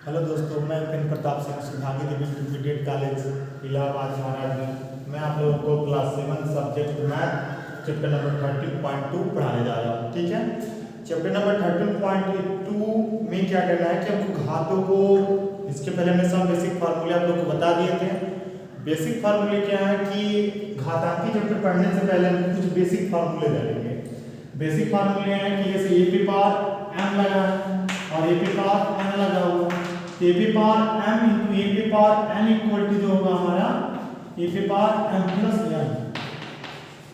Hello दोस्तों, मैं उपेंद्र प्रताप सिंह सुभागी देवी intermediate college Allahabad महाराज में मैं आप लोगों को class 7 subject math chapter number 13.2 पढ़ाने जा रहा हूँ। ठीक है, चैप्टर नंबर 13.2 में क्या करना है कि हमको घातों को, इसके पहले हमने सब बेसिक फार्मूले आप लोग को बता दिए थे। बेसिक फार्मूले क्या है कि घातांकी चैप्टर पढ़ने से पहले हम कुछ बेसिक फार्मूले जानेंगे। बेसिक फार्मूले हैं कि जैसे ए पे पावर m लगा है और ए पे पावर n लगा हुआ है, ए पे पावर m इंटू ए पे पावर n इक्वल टू जो होगा हमारा ए पे पावर m प्लस n।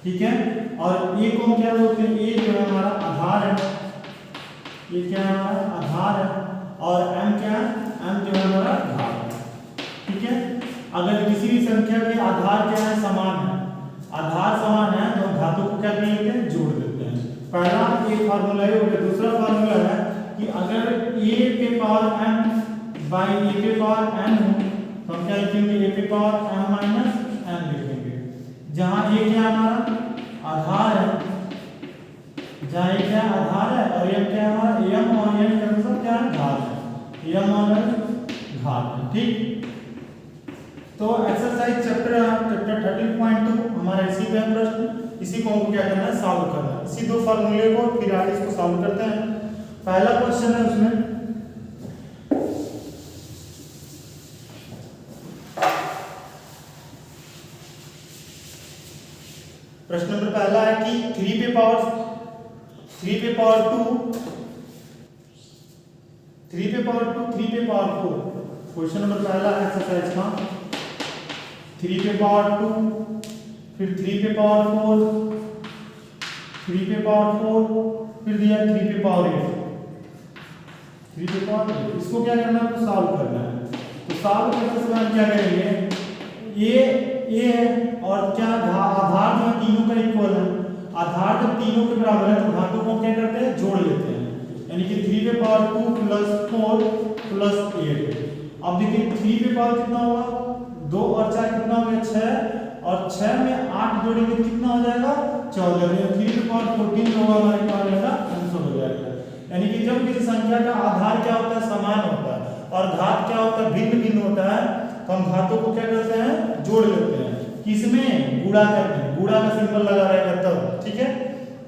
ठीक है, और ए को हम क्या बोलते हैं, ए जो है हमारा आधार है, ये क्या है हमारा आधार है, और m क्या है, m जो है हमारा घात है। ठीक है, अगर किसी भी संख्या के आधार क्या है, समान है, आधार समान है तो हम घातों को क्या कर लेते हैं, जोड़ देते हैं। पहला एक फार्मूला है। दूसरा फार्मूला है कि अगर a पे पावर m बाई a पे पावर n हो तो हम क्या लिखेंगे, a पे पावर m माइनस n लिखेंगे। जहाँ a क्या हमारा आधार है, जहाँ a क्या आधार है और m क्या हमारा m और n का मतलब क्या है, घात है, m और n घात है। ठीक, तो एक्सरसाइज चैप्टर 13.2 हमारा इसी पे प्रश्न, इसी को हमको क्या करना है, सॉल्व करना है। इसी दो फार्मूले को फिर आगे इसको सॉल्व करते हैं। पहला क्वेश्चन है उसमें प्रश्न नंबर पहला है कि 3 पे पावर 2 3 पे पावर 2 3 पे पावर 4। क्वेश्चन नंबर पहला है एक्सरसाइज का 3 पे पावर 2 फिर 3 पे पावर 4 3 पे पावर 4 फिर दिया 3 पे पावर 8 3 पे पावर 8। इसको क्या करना है, तो सॉल्व करना है। तो सॉल्व करने के बाद क्या करेंगे, ये है और क्या आधार जो तीनों का इक्वल है, आधार जब तीनों के बराबर है तो घातों को क्या करते हैं, जोड़ लेते हैं। यानी कि 3 पे पावर 2 प्लस 4 प्लस 8। अब देखिए 3 पे पावर कितना होगा, 2 और 4 कितना हो गया, 6, और 6 में 8 जोड़ेंगे तो कितना हो जाएगा, 14। 3 पे पावर 14 होगा, हमारे क्या हो जाएगा, आंसर हो जाएगा। यानी कि जब किसी संख्या का आधार क्या होता है, समान होता है, और घात क्या होता है, भिन्न भिन्न होता है, तो हम घातों को क्या करते हैं, जोड़ लेते हैं। किसमें, गुणा करते हैं, गुणा का सिंबल लगा रहेगा तब। ठीक है,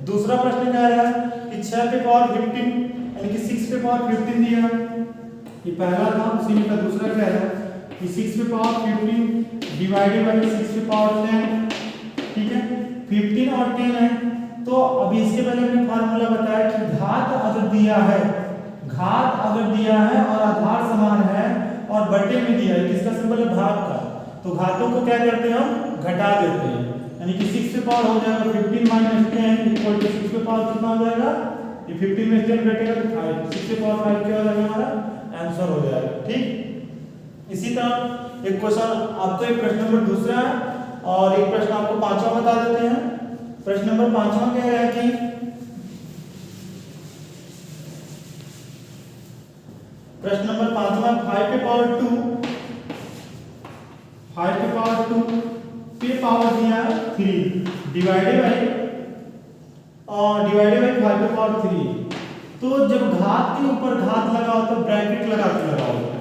दूसरा प्रश्न क्या है कि 6 पे पावर 15 यानी कि 6 पे पावर 15 दिया, ये पहला था। उसी का दूसरा क्या है कि 6 पे पावर 15 डिवाइडेड बाय 6 पे पावर 10। ठीक है, 15 और 10 है। तो अभी इसके पहले हमने फार्मूला बताया कि घात अगर दिया है, घात अगर दिया है और आधार समान है और बटे में दिया है, किसका सिंबल है, भाग का, तो घातों को क्या करते हैं, हम घटा देते हैं। यानी कि 6 पे पावर हो जाएगा 15 माइनस 10 इक्वल टू 6 पे पावर कितना हो जाएगा, ये 15 में 10 घटेगा तो 5, 6 पे पावर 5 क्या हो जाएगा, हमारा आंसर हो जाएगा। ठीक, इसी तरह एक क्वेश्चन आपको, एक प्रश्न नंबर दूसरा है और एक प्रश्न आपको पांचवा बता देते हैं। प्रश्न नंबर पांचवा क्या है कि प्रश्न नंबर पांचवा 5 पे पावर 2 पे पावर दिया 3 डिवाइडेड बाय 5 पे पावर 3। तो जब घात के ऊपर घात लगा हो तो ब्रैकेट लगा के लगा हुआ है,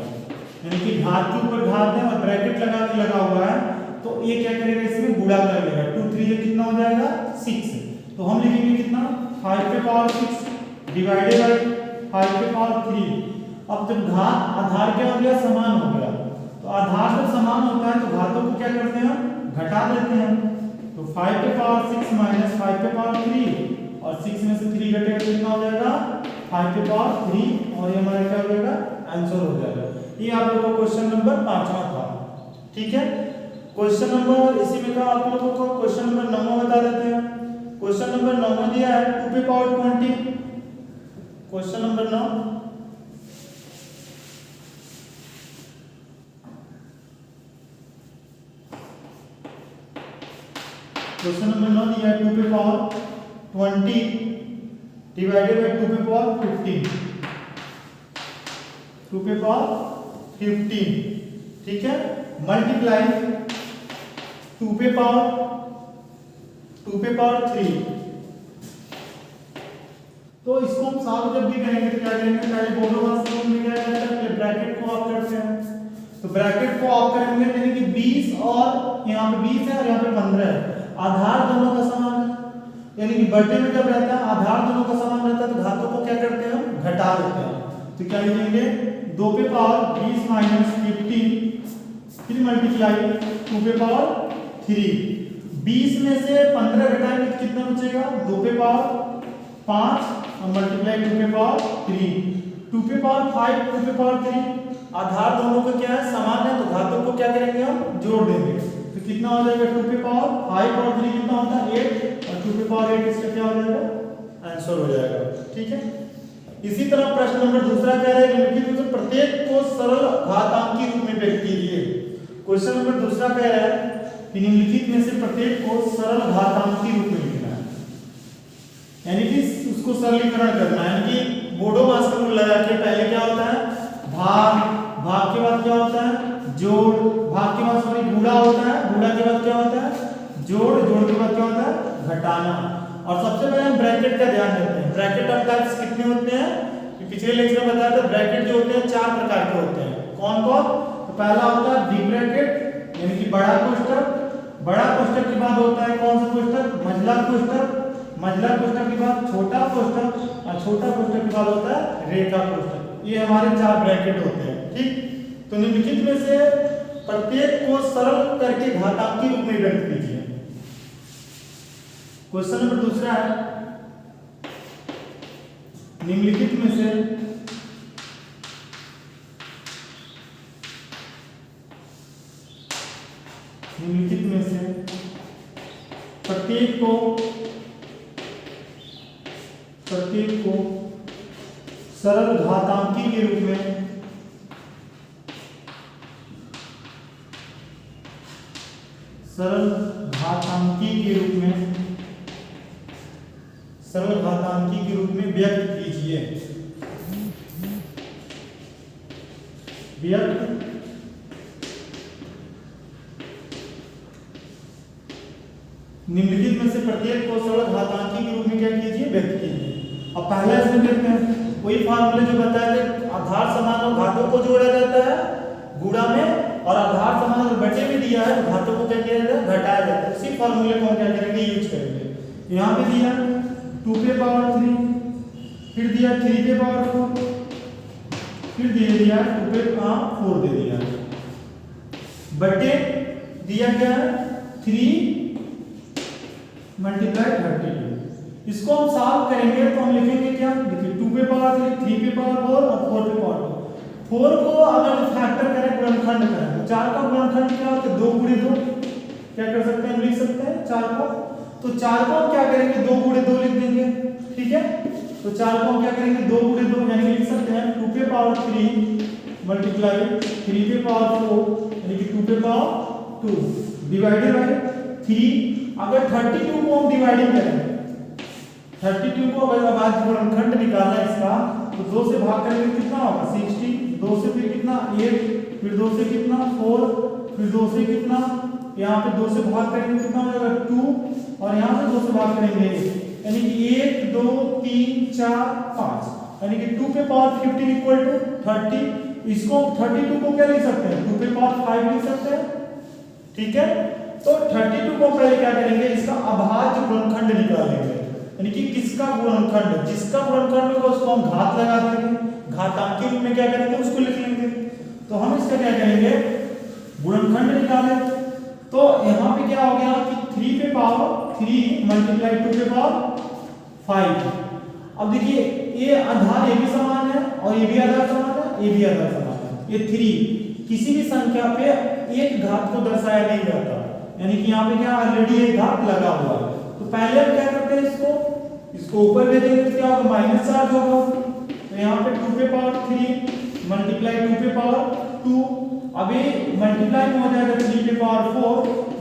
यानी कि घात के ऊपर घात है और ब्रैकेट लगा के लगा हुआ है, तो ये क्या करेगा, इसमें गुणा कर लेगा। 2 3 कितना हो जाएगा, 6। तो हम लिखेंगे कितना, 5 पे पावर 6 डिवाइडेड बाय 5 पे पावर 3। अब जब घात आधार क्या हो गया, समान हो गया, तो आधार जब समान होता है तो घातों को क्या करते हैं, घटा देते हैं। तो 5 पे पावर 6 माइनस 5 पे पावर 3 और 6 में से 3 घटेगा तो कितना हो जाएगा, 5 पे पावर 3, और ये हमारा क्या हो जाएगा, आंसर हो जाएगा। ये आप लोगों को क्वेश्चन नंबर 5वां था। ठीक है, क्वेश्चन नंबर इसी में का आप लोगों को क्वेश्चन नंबर 9वां बता देते हैं। क्वेश्चन नंबर 9वां दिया है 2 पे power 20। Question number 9 question number 9 दिया है 2 पे पावर 20 डिवाइडेड बाय 2 पे पावर 15 2 पे पावर 15। ठीक है, मल्टीप्लाई 2 पे पावर 3 तो इसको हम सॉल्व जब भी करेंगे तो क्या करेंगे, पहले बोलोवास का रूल में क्या करते हैं, पहले ब्रैकेट को ऑफ करते हैं। तो ब्रैकेट को ऑफ करेंगे यानी कि 20 और यहाँ पे 20 है और यहाँ पे 15 है, आधार दोनों का समान है, यानी कि बटे में जब रहता है आधार दोनों का समान रहता है तो घातों को क्या करते हैं, हम घटा देते हैं। तो क्या लिखेंगे, 2 पे पावर 20 माइनस 15 फिर मल्टीप्लाई 2 पे पावर 3, 20 में से 15 घटाएंगे तो कितना बचेगा, 2 पे पावर 5 और मल्टीप्लाई 2 पे पावर 3, 2 पे पावर 5 2 पे पावर 3, आधार दोनों का क्या है, समान है, तो घातों को क्या करेंगे, हम जोड़ देंगे। तो कितना हो जाएगा, 2 पे पावर 5 और 3 कितना होता है 8 और 2 पे पावर 8 इसका क्या हो जाएगा, आंसर हो जाएगा। ठीक है, इसी तरह प्रश्न नंबर दूसरा कह रहे हैं निम्नलिखित में से प्रत्येक को सरल घातांकी रूप में व्यक्त कीजिए। क्वेश्चन नंबर दूसरा कह रहा है कि निम्नलिखित में से प्रत्येक को सरल घातांकी रूप में लिखना है, यानी कि उसको सरलीकरण करना है, यानी कि बोडोमास का रूल लगा के पहले क्या होता है, भाग, भाग के बाद क्या होता है, जोड़, भाग के बाद सॉरी गुणा होता है, गुणा के बाद क्या होता है, जोड़, जोड़ के बाद क्या होता है, घटाना। और सबसे पहले हम ब्रैकेट का ध्यान रखते हैं। ब्रैकेट ऑफ टाइप्स कितने होते हैं, कि पिछले लेक्चर में बताया था, ब्रैकेट जो होते हैं 4 प्रकार के होते हैं। कौन कौन, तो पहला होता है डीप ब्रैकेट यानी कि बड़ा कोष्ठक, बड़ा कोष्ठक के बाद होता है कौन सा कोष्ठक, मझला कोष्ठक, मझला कोष्ठक के बाद छोटा कोष्ठक और छोटा कोष्ठक के बाद होता है रेखा कोष्ठक। ये हमारे 4 ब्रैकेट होते हैं। ठीक, तो निम्नलिखित में से प्रत्येक को सरल करके घातांकी रूप में व्यक्त कीजिए। क्वेश्चन नंबर दूसरा है, निम्नलिखित में से प्रत्येक को सरल घातांकी के रूप में सरल घातांकी के रूप में व्यक्त कीजिए। निम्नलिखित में से प्रत्येक को सरल घातांकी के रूप में क्या कीजिए, व्यक्त कीजिए। अब पहला इसमें देखते हैं, वही फार्मूले जो बताए थे, आधार समान और घातों को जोड़ा जाता है गुणा में, और आधार समान और बटे में दिया है तो घातों को क्या किया जाता है, घटाया जाता है। उसी फार्मूले को हम क्या करेंगे, यूज करेंगे। यहाँ पे दिया 2 पे पावर 3, फिर दिया 3 पे पावर 4, फिर दे दिया 2 पे पावर 4 दे दिया, बटे दिया क्या है 3 मल्टीप्लाई 32। इसको हम सॉल्व करेंगे तो हम लिखेंगे क्या, देखिए 2 पे पावर 3, 3 पे पावर 4 और 4 पे पावर 2। 4 को अगर फैक्टर करें, गुणनखंड करें, तो 4 का गुणनखंड क्या होता है, 2 गुणे 2, क्या कर सकते हैं, लिख सकते हैं 4 को। तो 4 को हम क्या करेंगे, 2 गुणे 2 लिख देंगे। ठीक है, तो 4 को हम क्या करेंगे, 2 गुणे 2 यानी लिख सकते हैं 2 पे पावर 3 मल्टीप्लाई 3 पे पावर 4 यानी कि 2 पे पावर 2 डिवाइडेड बाय 3। अगर 32 को हम डिवाइडिंग करें, 32 को अगर आज गुणनखंड निकालना है इसका, तो 2 से भाग करेंगे कितना होगा 60, 2 से फिर कितना 8, फिर 2 से कितना 4, फिर 2 से कितना, यहाँ पे 2 से भाग करेंगे कितना हो जाएगा 2, और यहाँ से 2 से भाग करेंगे, यानी कि 1 2 3 4 5, यानी कि 2 पे पावर 15 इक्वल टू 30। इसको 32 को क्या लिख सकते हैं, 2 पे पावर 5 लिख सकते हैं। ठीक है, तो 32 को पहले क्या करेंगे, इसका अभाज्य गुणनखंड निकालेंगे, यानी कि किसका गुणनखंड, जिसका गुणनखंड होगा उसको हम घात लगा देंगे, घातांकी रूप में क्या करेंगे, उसको लिख लेंगे। तो हम इसका क्या करेंगे, गुणनखंड निकालें। तो यहाँ पे क्या हो गया कि 3 पे पावर 3 मल्टीप्लाई 2 पे पावर 5। अब देखिए ये आधार ये भी समान है और ये भी आधार समान है, ये भी आधार समान है। ये 3 किसी भी संख्या पे एक घात को दर्शाया नहीं जाता, यानी कि यहाँ पे क्या ऑलरेडी एक घात लगा हुआ है। तो पहले हम क्या करते हैं, इसको ऊपर भेजेंगे तो क्या होगा, माइनस चार्ज होगा। तो यहाँ पे 2 पे पावर 3 मल्टीप्लाई 2 पे पावर 2, अभी मल्टीप्लाई में हो जाएगा 3 पे पावर 4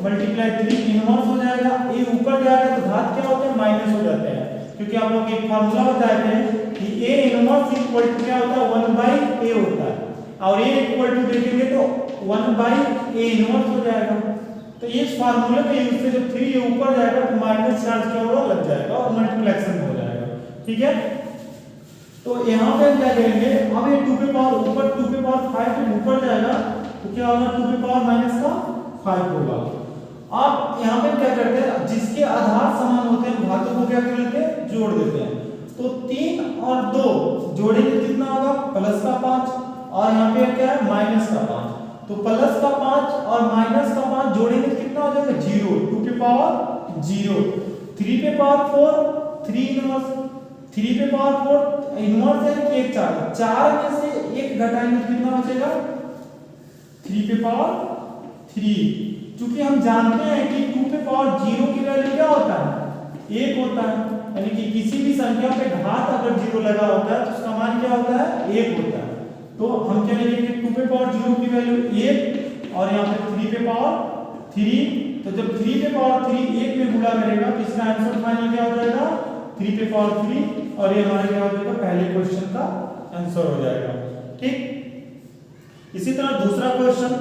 मल्टीप्लाई 3 इनवर्स हो जाएगा। ये ऊपर जाएगा तो घात क्या होता है, माइनस हो जाते हैं, क्योंकि आप लोग एक फार्मूला बताए थे कि a इनवर्स इक्वल टू क्या होता है, 1/a होता है, और a इक्वल टू देखेंगे तो 1/a इनवर्स हो जाएगा। तो इस फार्मूले के यूज से जब 3 ये ऊपर जाएगा तो माइनस चार्ज क्या होगा, लग जाएगा और मल्टीप्लिकेशन हो जाएगा। ठीक है, तो यहाँ पे हम क्या करेंगे, अब ये 2 पे पावर ऊपर 2 पे पावर 5 पे ऊपर जाएगा तो क्या होगा, 2 पे पावर माइनस का 5 होगा। अब यहाँ पे क्या करते हैं, जिसके आधार समान होते हैं घातों को क्या कर लेते हैं, जोड़ देते हैं। तो 3 और 2 जोड़ेंगे तो कितना होगा, प्लस का 5, और यहाँ पे क्या है, माइनस का 5। तो प्लस का 5 और माइनस का 5 जोड़ेंगे तो कितना हो जाएगा, 0। 2 पे पावर 0, 3 पे पावर 4, 3 इनवर्स, 3 पे पावर 4 इनवर्स है कि एक 4 में से एक घटाएंगे तो कितना बचेगा, 3 पे पावर 3। क्योंकि हम जानते हैं कि 2 पे पावर 0 की वैल्यू क्या होता है, 1 होता है, यानी कि किसी भी संख्या पे घात अगर 0 लगा होता है तो उसका मान क्या होता है, 1 होता है। तो हम क्या लिखेंगे कि 2 पे पावर 0 की वैल्यू 1 और यहाँ पे 3 पे पावर 3। तो जब 3 पे पावर 3 1 में गुणा करेगा तो इसका आंसर फाइनल क्या हो जाएगा, 3 पे पावर 3, और ये हमारा क्या हो जाएगा, पहले क्वेश्चन का आंसर हो जाएगा। ठीक, इसी तरह दूसरा क्वेश्चन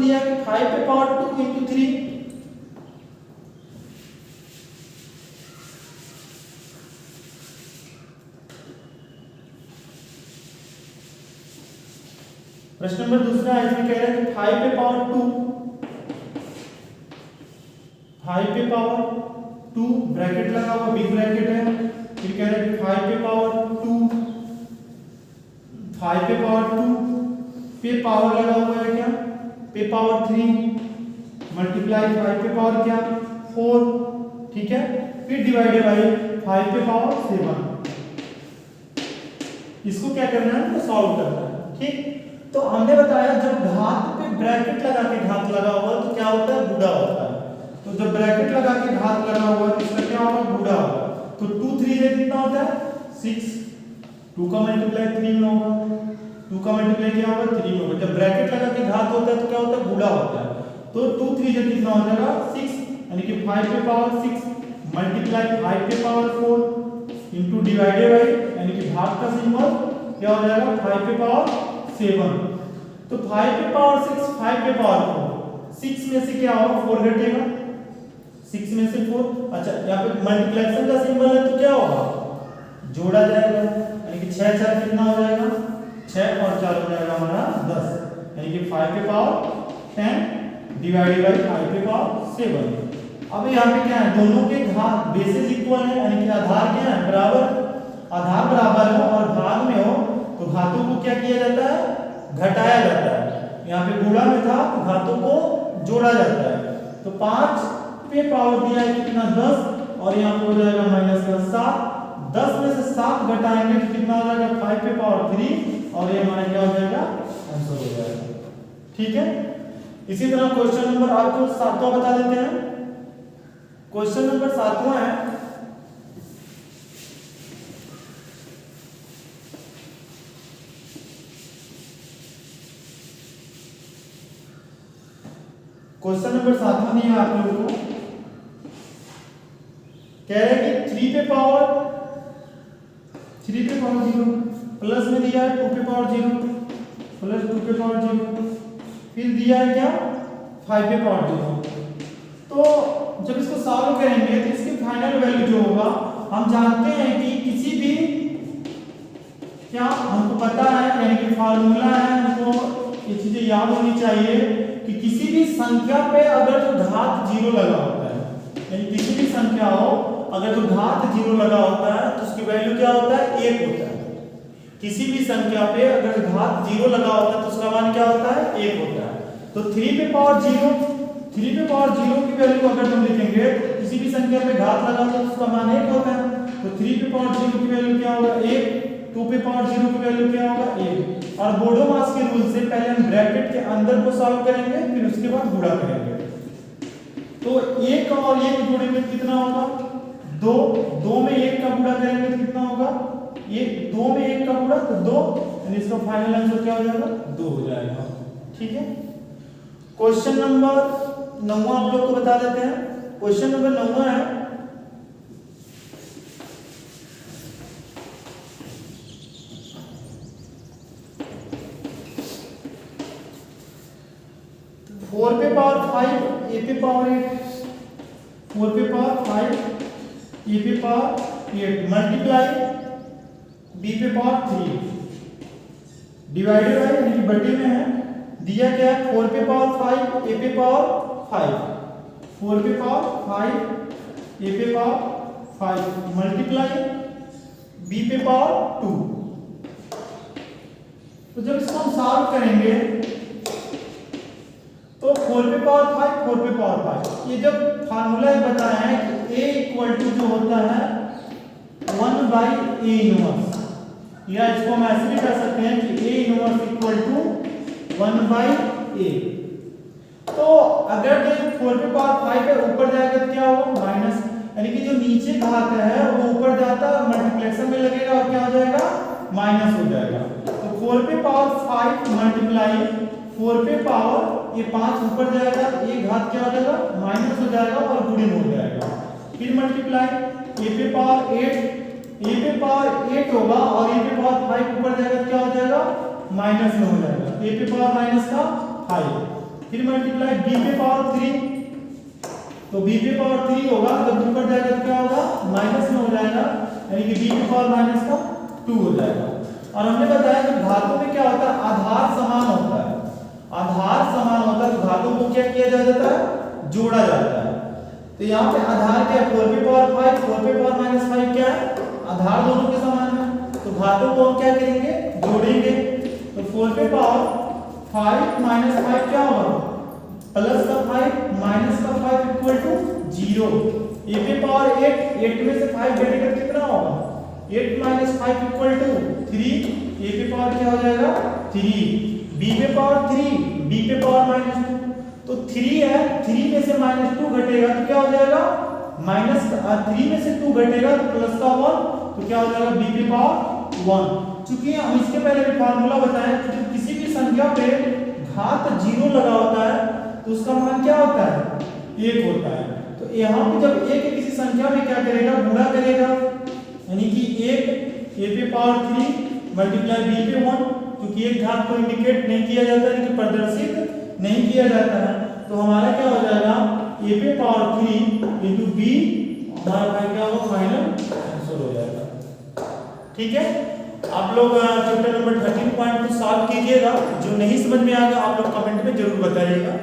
दिया है कि 5 पे पावर 2 into 3। प्रश्न नंबर दूसरा है, इसमें कह रहा है कि 5 पे पावर 2 ब्रैकेट लगा हुआ, बिग ब्रैकेट है, फिर कह रहा है कि 5 पे पावर 2 पे पावर लगा हुआ है क्या, पे पावर 3 मल्टीप्लाई 5 पे पावर क्या 4, ठीक है, फिर डिवाइडेड बाई 5 पे पावर 7। इसको क्या करना है, तो सॉल्व करना है। ठीक, तो हमने बताया जब घात पे ब्रैकेट लगा के घात लगा हुआ तो क्या होता है, गुणा होता है। तो जब ब्रैकेट लगा के घात लगा हुआ तो इसका क्या होगा, गुणा होगा। तो 2 3 से कितना होता है, 6, 2 का मल्टीप्लाई 3 में होगा, 2 का मल्टीप्लाई क्या होगा, 3 में होगा। जब ब्रैकेट लगा के घात होता है तो क्या होता है, गुणा होता है। तो 2 3 से कितना हो जाएगा, 6, यानी कि 5 पे पावर 6 मल्टीप्लाई 5 पे पावर 4 इनटू डिवाइडेड बाई, यानी कि भाग का सिंबल क्या हो जाएगा, 5 पे पावर 7। तो 5 पे पावर 6 5 पे पावर 4, 6 में से क्या होगा, 4 घटेगा, 6 में से 4। अच्छा, यहाँ पे मल्टीप्लिकेशन का सिंबल है तो क्या होगा, जोड़ा जाएगा, यानी कि 6 4 कितना हो जाएगा, 6 और 4 हो जाएगा हमारा 10, यानी कि 5 पे पावर 10 डिवाइडेड बाई 5 पे पावर 7। अब यहाँ पे क्या है, दोनों के घात बेसिस इक्वल है, यानी कि आधार क्या है, बराबर, आधार बराबर हो और भाग में हो तो घातों को क्या किया जाता है, घटाया जाता है। यहाँ पे गुणा में था तो घातों को जोड़ा जाता है। तो 5 पे पावर दिया है कितना, 10, और यहाँ पे हो जाएगा माइनस का 7। 10 में से 7 घटाएंगे तो कितना हो जाएगा, 5 पे पावर 3, और ये हमारा क्या हो जाएगा, आंसर हो जाएगा। ठीक है, इसी तरह क्वेश्चन नंबर आपको 7वां बता देते हैं। क्वेश्चन नंबर 7वां है, क्वेश्चन नंबर 7वां नहीं है आप लोगों को, कह रहे हैं कि 3 पे पावर 0 प्लस में दिया है 2 पे पावर 0 प्लस 2 पे पावर 0, फिर दिया है क्या, 5 पे पावर 0। तो जब इसको सॉल्व करेंगे तो इसकी फाइनल वैल्यू जो होगा, हम जानते हैं कि किसी भी, क्या हमको पता है, यानी कि फार्मूला है, हमको ये चीजें याद होनी चाहिए कि किसी भी संख्या पे अगर जो घात 0 लगा होता है, यानी किसी भी संख्या हो अगर जो घात 0 लगा होता है तो उसकी वैल्यू क्या होता है, 1 होता है। किसी भी संख्या पे अगर घात 0 लगा होता है तो उसका मान क्या होता है, 1 होता है। तो 3 पे पावर 0 की वैल्यू अगर हम लिखेंगे तो किसी भी संख्या पे घात लगा होता है तो उसका मान 1 होता है। तो 3 पे पावर 0 की वैल्यू क्या होगा, 1, 2 पे पावर 0 की वैल्यू क्या होगा, 1। और बोडोमास के रूल से पहले हम ब्रैकेट के अंदर को सॉल्व करेंगे, फिर उसके बाद गुणा करेंगे। तो 1 और 1 जोड़ेंगे कितना होगा, 2, 2 में 1 का गुणा करेंगे तो कितना होगा, 2 में 1 का गुणा तो 2, यानी इसका फाइनल आंसर क्या हो जाएगा, 2 हो जाएगा। ठीक है, क्वेश्चन नंबर 9 आप लोग को बता देते हैं। क्वेश्चन नंबर 9 है, फोर पे पावर 5 ए पे पावर 8, 4 पे पावर 5 ए पे पावर 8 मल्टीप्लाई b पे पावर 3 डिवाइडेड बाय यानी कि बटे में है दिया क्या है 4 पे पावर 5 a पे पावर 5 4 पे पावर 5 a पे पावर 5 मल्टीप्लाई b पे पावर 2। तो जब इसको हम सॉल्व करेंगे तो 4 पे पावर 5 4 पे पावर 5 ये जब फार्मूला बताया है कि a इक्वल टू जो होता है 1 बाई a इनवर्स, या इसको हम ऐसे भी कह सकते हैं कि a inverse equal to 1 by a। तो अगर जो 4 पे पावर 5 है ऊपर जाएगा तो क्या होगा माइनस, यानी कि जो नीचे घात है वो ऊपर जाता है मल्टीप्लेक्शन में लगेगा और क्या हो जाएगा माइनस हो जाएगा। तो 4 पे पावर 5 मल्टीप्लाई 4 पे पावर ये 5 ऊपर जाएगा ये घात क्या हो जाएगा माइनस हो जाएगा और गुणन हो जाएगा। फिर मल्टीप्लाई a पे पावर 8 a पे पावर 8 होगा और a पे पावर 5 ऊपर जाएगा क्या हो जाएगा माइनस में हो जाएगा a पे पावर माइनस का 5। फिर मल्टीप्लाई b पे पावर 3 तो b पे पावर 3 होगा जब ऊपर जाएगा तो क्या होगा माइनस में हो जाएगा यानी कि b पे पावर माइनस का 2 हो जाएगा। और हमने बताया कि घातों में क्या होता है आधार समान होता है, आधार समान होता है तो घातों को क्या किया जाता है जोड़ा जाता है। तो यहाँ पे आधार क्या है 4 पे पावर 5 4 पे पावर माइनस 5 क्या है आधार दोनों के समान है तो घातों को हम क्या करेंगे जोड़ेंगे। तो 4 पे पावर 5 माइनस 5 क्या होगा प्लस का 5 माइनस का 5 इक्वल टू 0। a पे पावर 8 में से 5 घटेगा कितना होगा 8 माइनस 5 इक्वल टू 3 a पे पावर क्या हो जाएगा 3 b पे पावर 3 b पे पावर माइनस 2 तो 3 है 3 में से माइनस 2 घटेगा तो क्या हो जाएगा माइनस 3 में से 2 घटेगा तो प्लस का 1 तो क्या हो जाएगा b पे पावर 1। चूंकि हम इसके पहले भी फार्मूला बताया कि किसी भी संख्या पे घात 0 लगा होता है तो उसका मान क्या होता है 1 होता है। तो यहाँ पे जब 1 किसी संख्या में क्या करेगा गुणा करेगा यानी कि 1 a पे पावर 3 मल्टीप्लाई b पे 1 क्योंकि एक घात को इंडिकेट नहीं किया जाता है कि प्रदर्शित नहीं किया जाता है तो हमारा क्या हो जाएगा a पे पावर 3 इंटू b हमारा क्या होगा फाइनल आंसर हो जाएगा। ठीक है आप लोग चैप्टर नंबर 13.2 सॉल्व कीजिएगा, जो नहीं समझ में आएगा आप लोग कमेंट में जरूर बताइएगा।